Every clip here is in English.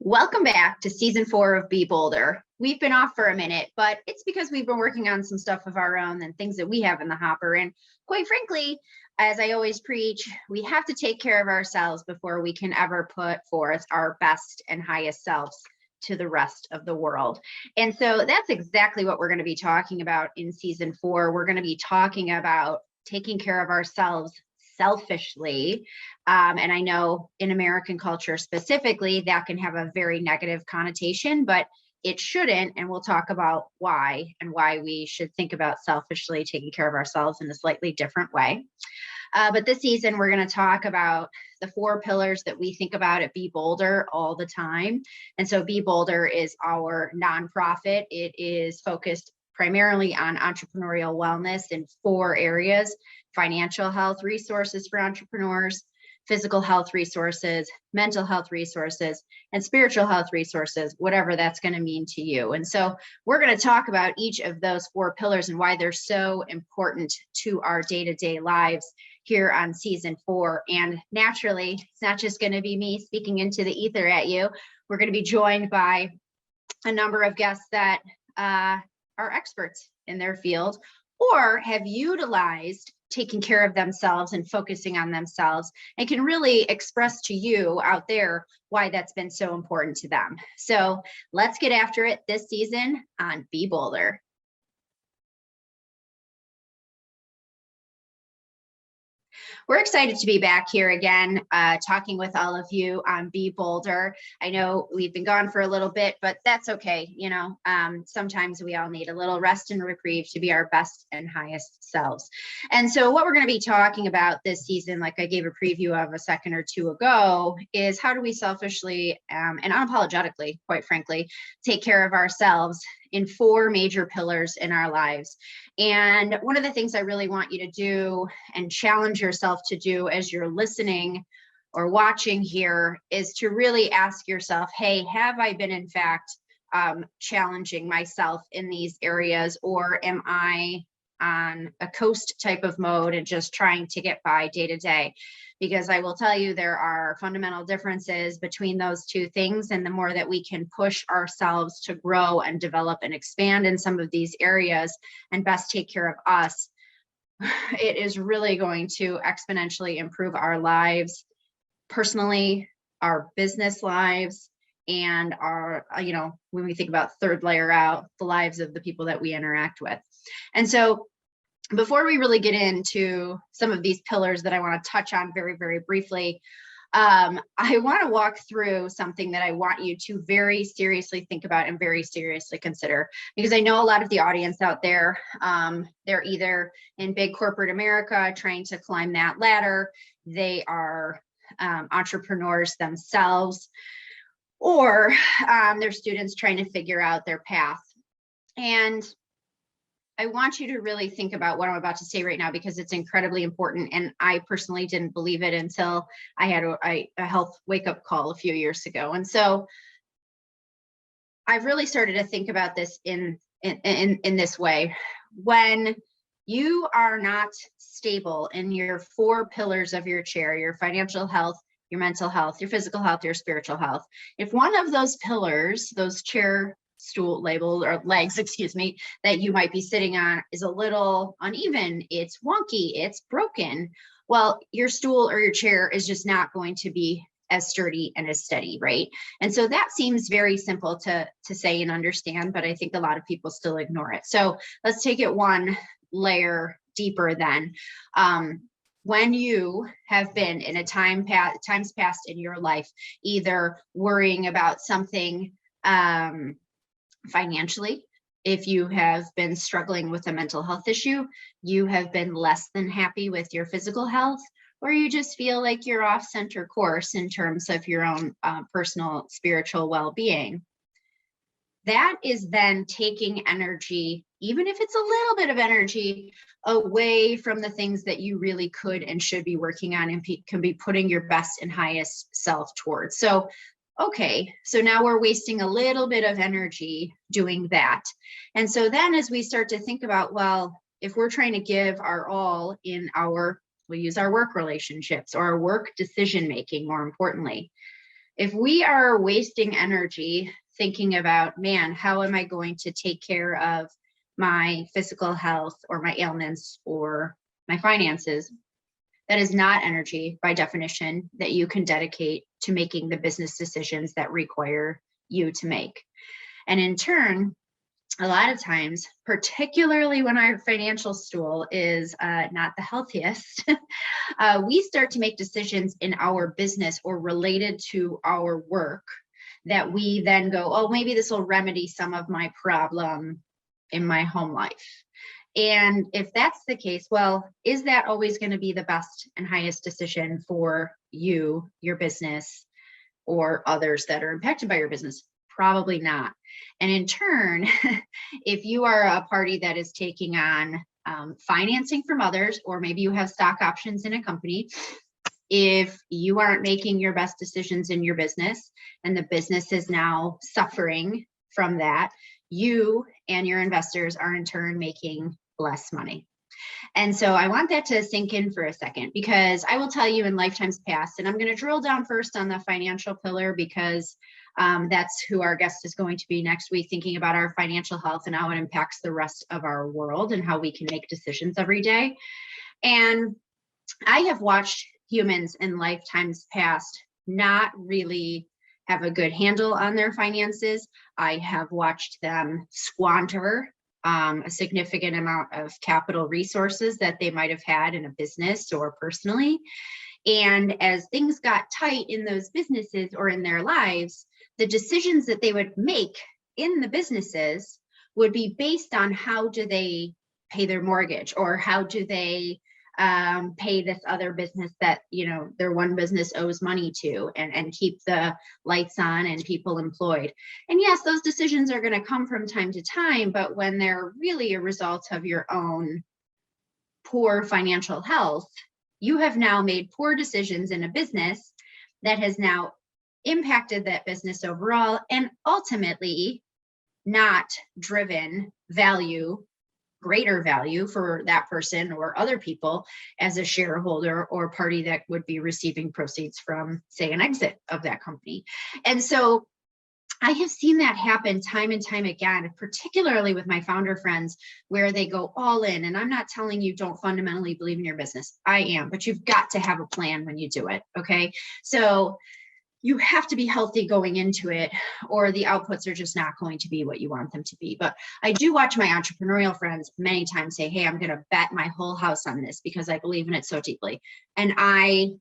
Welcome back to season 4 of Be Bolder. We've been off for a minute, but it's because we've been working on some stuff of our own and things that we have in the hopper. And quite frankly, as I always preach, we have to take care of ourselves before we can ever put forth our best and highest selves to the rest of the world. And so that's exactly what we're going to be talking about in season 4. We're going to be talking about taking care of ourselves selfishly. And I know in American culture specifically, that can have a very negative connotation, but it shouldn't. And we'll talk about why and why we should think about selfishly taking care of ourselves in a slightly different way. But this season, we're going to talk about the 4 pillars that we think about at Be Bolder all the time. And so Be Bolder is our nonprofit. It is focused primarily on entrepreneurial wellness in 4 areas: financial health resources for entrepreneurs, physical health resources, mental health resources, and spiritual health resources, whatever that's going to mean to you. And so we're going to talk about each of those 4 pillars and why they're so important to our day-to-day lives here on season 4. And naturally, it's not just going to be me speaking into the ether at you. We're going to be joined by a number of guests that are experts in their field or have utilized taking care of themselves and focusing on themselves and can really express to you out there why that's been so important to them. So let's get after it this season on Be Bolder. We're excited to be back here again, talking with all of you on Be Bolder. I know we've been gone for a little bit, but that's okay. You know, sometimes we all need a little rest and reprieve to be our best and highest selves. And so what we're going to be talking about this season, like I gave a preview of a second or two ago, is how do we selfishly and unapologetically, quite frankly, take care of ourselves in 4 major pillars in our lives. And one of the things I really want you to do and challenge yourself to do as you're listening or watching here is to really ask yourself, hey, have I been in fact challenging myself in these areas, or am I on a coast type of mode and just trying to get by day to day? Because I will tell you, there are fundamental differences between those 2 things. And the more that we can push ourselves to grow and develop and expand in some of these areas and best take care of us, it is really going to exponentially improve our lives personally, our business lives, and our, when we think about third layer out, the lives of the people that we interact with. And so before we really get into some of these pillars that I want to touch on very, very briefly, I want to walk through something that I want you to very seriously think about and very seriously consider, because I know a lot of the audience out there, they're either in big corporate America trying to climb that ladder, they are entrepreneurs themselves, or they're students trying to figure out their path. And I want you to really think about what I'm about to say right now, because it's incredibly important. And I personally didn't believe it until I had a health wake-up call a few years ago. And so I've really started to think about this in this way. When you are not stable in your 4 pillars of your chair, your financial health, your mental health, your physical health, your spiritual health, if one of those pillars, those chair stool labeled or legs, that you might be sitting on is a little uneven, it's wonky, it's broken, well, your stool or your chair is just not going to be as sturdy and as steady, right? And so that seems very simple to say and understand, but I think a lot of people still ignore it. So let's take it one layer deeper then. When you have been in a times past in your life, either worrying about something financially, if you have been struggling with a mental health issue, you have been less than happy with your physical health, or you just feel like you're off center course in terms of your own personal spiritual well-being, that is then taking energy, even if it's a little bit of energy, away from the things that you really could and should be working on and can be putting your best and highest self towards. So okay, so now we're wasting a little bit of energy doing that. And so then as we start to think about, well, if we're trying to give our all in we'll use our work relationships or our work decision-making, more importantly, If we are wasting energy thinking about, man, how am I going to take care of my physical health or my ailments or my finances, that is not energy by definition that you can dedicate to making the business decisions that require you to make. And in turn, a lot of times, particularly when our financial stool is not the healthiest, we start to make decisions in our business or related to our work that we then go, oh, maybe this will remedy some of my problem in my home life. And if that's the case, well, is that always going to be the best and highest decision for you, your business, or others that are impacted by your business? Probably not. And in turn, if you are a party that is taking on financing from others, or maybe you have stock options in a company, if you aren't making your best decisions in your business and the business is now suffering from that, you and your investors are in turn making less money. And so I want that to sink in for a second, because I will tell you in lifetimes past, and I'm going to drill down first on the financial pillar, because that's who our guest is going to be next week, thinking about our financial health and how it impacts the rest of our world and how we can make decisions every day. And I have watched humans in lifetimes past not really have a good handle on their finances. I have watched them squander a significant amount of capital resources that they might have had in a business or personally. And as things got tight in those businesses or in their lives, the decisions that they would make in the businesses would be based on how do they pay their mortgage, or how do they pay this other business that, you know, their one business owes money to, and keep the lights on and people employed. And yes, those decisions are going to come from time to time, but when they're really a result of your own poor financial health, you have now made poor decisions in a business that has now impacted that business overall, and ultimately not driven greater value for that person or other people as a shareholder or party that would be receiving proceeds from, say, an exit of that company. And so I have seen that happen time and time again, particularly with my founder friends, where they go all in. And I'm not telling you don't fundamentally believe in your business. I am, but you've got to have a plan when you do it. Okay. So you have to be healthy going into it, or the outputs are just not going to be what you want them to be. But I do watch my entrepreneurial friends many times say, hey, I'm going to bet my whole house on this because I believe in it so deeply. And I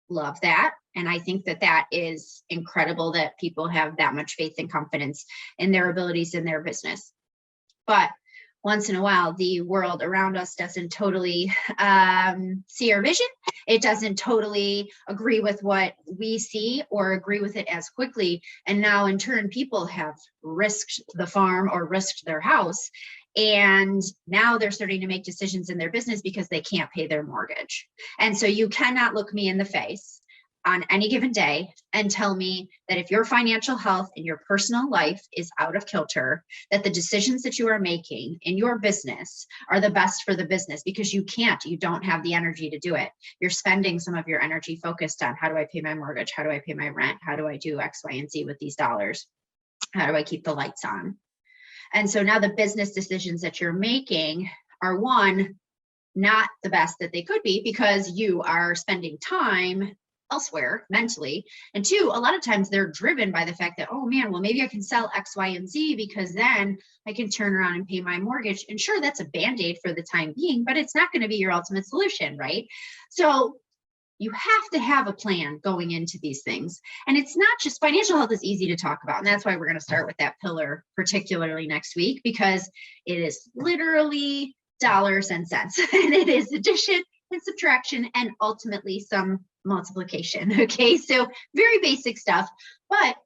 love that. And I think that that is incredible that people have that much faith and confidence in their abilities in their business. But once in a while, the world around us doesn't totally see our vision. It doesn't totally agree with what we see or agree with it as quickly. And now in turn, people have risked the farm or risked their house. And now they're starting to make decisions in their business because they can't pay their mortgage. And so you cannot look me in the face on any given day and tell me that if your financial health and your personal life is out of kilter, that the decisions that you are making in your business are the best for the business, because you don't have the energy to do it. You're spending some of your energy focused on, how do I pay my mortgage? How do I pay my rent? How do I do X, Y, and Z with these dollars? How do I keep the lights on? And so now the business decisions that you're making are, one, not the best that they could be because you are spending time elsewhere mentally. And two, a lot of times they're driven by the fact that, oh man, well, maybe I can sell X, Y, and Z because then I can turn around and pay my mortgage. And sure, that's a Band-Aid for the time being, but it's not going to be your ultimate solution, right? So you have to have a plan going into these things. And it's not just, financial health is easy to talk about. And that's why we're going to start with that pillar, particularly next week, because it is literally dollars and cents. And it is addition and subtraction and ultimately some multiplication. Okay, so very basic stuff. But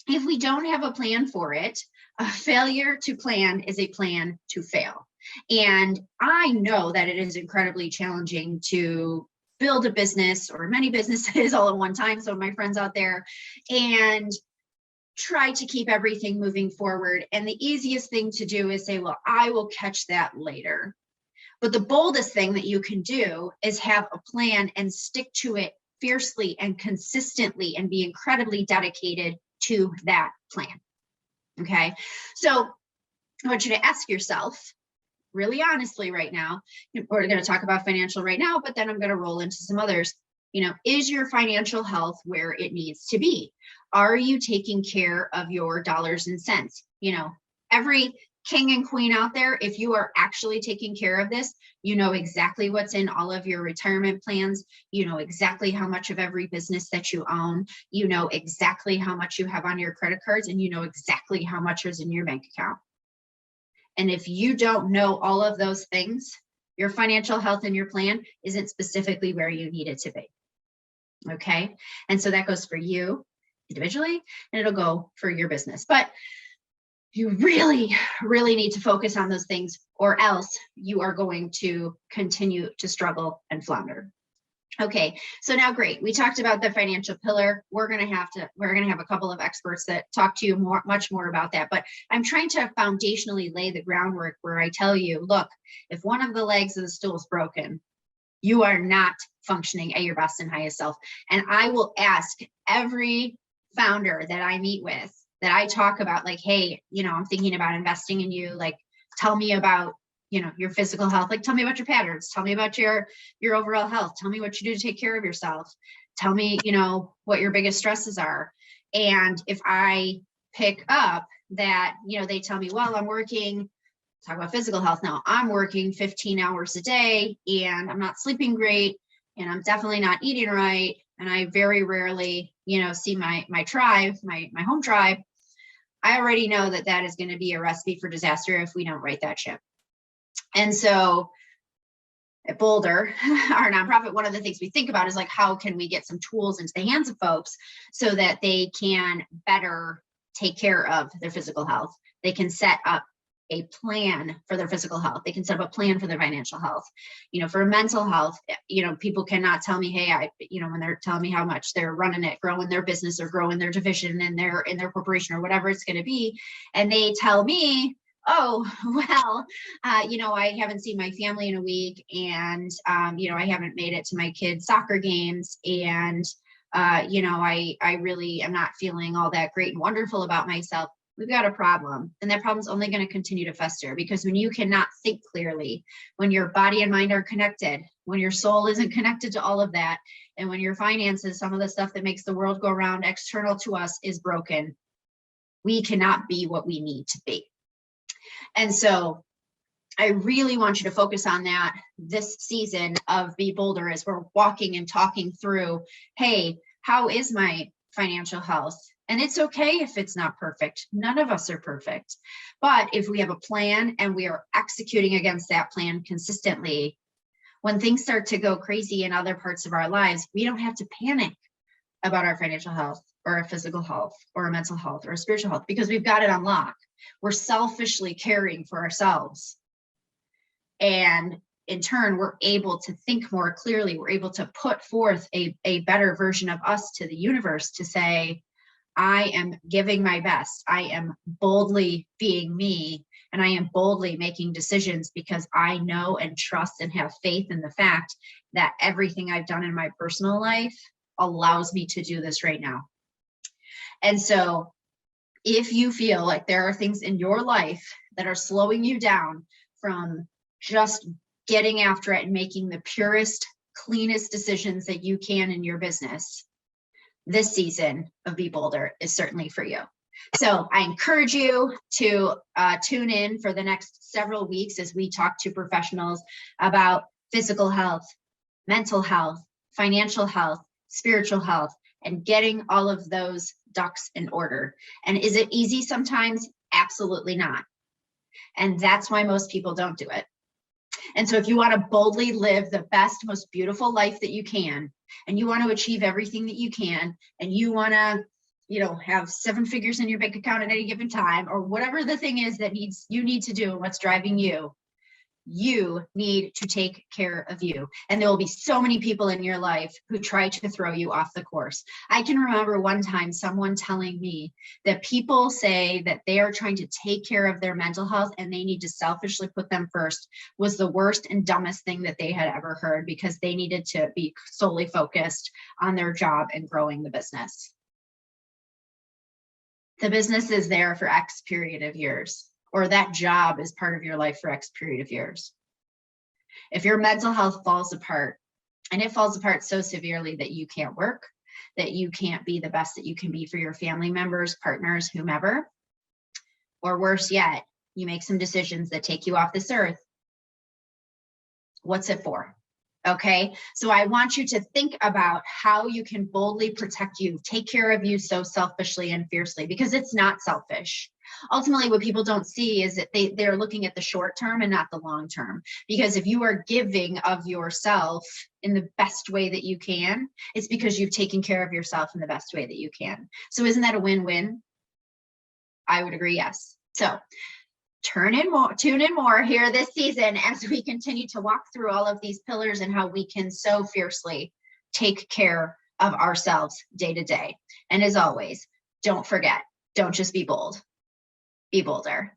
if we don't have a plan for it, a failure to plan is a plan to fail. And I know that it is incredibly challenging to build a business or many businesses all at one time. So my friends out there, and try to keep everything moving forward. And the easiest thing to do is say, well, I will catch that later. But the boldest thing that you can do is have a plan and stick to it fiercely and consistently and be incredibly dedicated to that plan. Okay. So I want you to ask yourself really honestly right now, we're going to talk about financial right now, but then I'm going to roll into some others. Is your financial health where it needs to be? Are you taking care of your dollars and cents? Every king and queen out there, if you are actually taking care of this, you know exactly what's in all of your retirement plans. You know exactly how much of every business that you own. You know exactly how much you have on your credit cards, and you know exactly how much is in your bank account. And if you don't know all of those things, your financial health and your plan isn't specifically where you need it to be. Okay. And so that goes for you individually, and it'll go for your business. But you really, really need to focus on those things, or else you are going to continue to struggle and flounder. Okay, so now great. We talked about the financial pillar. We're gonna have a couple of experts that talk to you much more about that. But I'm trying to foundationally lay the groundwork where I tell you, look, if one of the legs of the stool is broken, you are not functioning at your best and highest self. And I will ask every founder that I meet with, that I talk about, like, hey, I'm thinking about investing in you. Like, tell me about your physical health. Like, tell me about your patterns. Tell me about your overall health. Tell me what you do to take care of yourself. Tell me, what your biggest stresses are. And if I pick up that, they tell me, well, I'm working, talk about physical health now, I'm working 15 hours a day and I'm not sleeping great, and I'm definitely not eating right, and I very rarely, see my tribe, my home tribe. I already know that is going to be a recipe for disaster if we don't right that ship. And so at Bolder, our nonprofit, one of the things we think about is, like, how can we get some tools into the hands of folks so that they can better take care of their physical health. They can set up a plan for their physical health. They can set up a plan for their financial health. For mental health, people cannot tell me, hey, when they're telling me how much they're running it, growing their business or growing their division in their corporation or whatever it's going to be, and they tell me, oh, well, I haven't seen my family in a week, and, I haven't made it to my kids' soccer games, and, I really am not feeling all that great and wonderful about myself. We've got a problem, and that problem's only going to continue to fester, because when you cannot think clearly, when your body and mind are connected, when your soul isn't connected to all of that, and when your finances, some of the stuff that makes the world go around external to us, is broken, we cannot be what we need to be. And so I really want you to focus on that this season of Be Bolder, as we're walking and talking through, hey, how is my financial health? And it's okay if it's not perfect. None of us are perfect. But if we have a plan and we are executing against that plan consistently, when things start to go crazy in other parts of our lives, we don't have to panic about our financial health or our physical health or our mental health or our spiritual health, because we've got it on lock. We're selfishly caring for ourselves. And in turn, we're able to think more clearly. We're able to put forth a better version of us to the universe to say, I am giving my best. I am boldly being me, and I am boldly making decisions because I know and trust and have faith in the fact that everything I've done in my personal life allows me to do this right now. And so if you feel like there are things in your life that are slowing you down from just getting after it and making the purest, cleanest decisions that you can in your business, this season of Be Bolder is certainly for you. So I encourage you to tune in for the next several weeks as we talk to professionals about physical health, mental health, financial health, spiritual health, and getting all of those ducks in order. And is it easy sometimes? Absolutely not. And that's why most people don't do it. And so if you want to boldly live the best, most beautiful life that you can, and you want to achieve everything that you can, and you want to, have 7 figures in your bank account at any given time, or whatever the thing is that you need to do and what's driving you, You need to take care of you. And there will be so many people in your life who try to throw you off the course. I can remember one time someone telling me that people say that they are trying to take care of their mental health and they need to selfishly put them first was the worst and dumbest thing that they had ever heard, because they needed to be solely focused on their job and growing the business. The business is there for X period of years, or that job is part of your life for X period of years. If your mental health falls apart, and it falls apart so severely that you can't work, that you can't be the best that you can be for your family members, partners, whomever, or worse yet, you make some decisions that take you off this earth, what's it for? Okay, so I want you to think about how you can boldly protect you, take care of you so selfishly and fiercely, because it's not selfish. Ultimately, what people don't see is that they're looking at the short term and not the long term. Because if you are giving of yourself in the best way that you can, it's because you've taken care of yourself in the best way that you can. So isn't that a win-win? I would agree, yes. So tune in more here this season as we continue to walk through all of these pillars and how we can so fiercely take care of ourselves day to day. And as always, don't forget, don't just be bold, be bolder.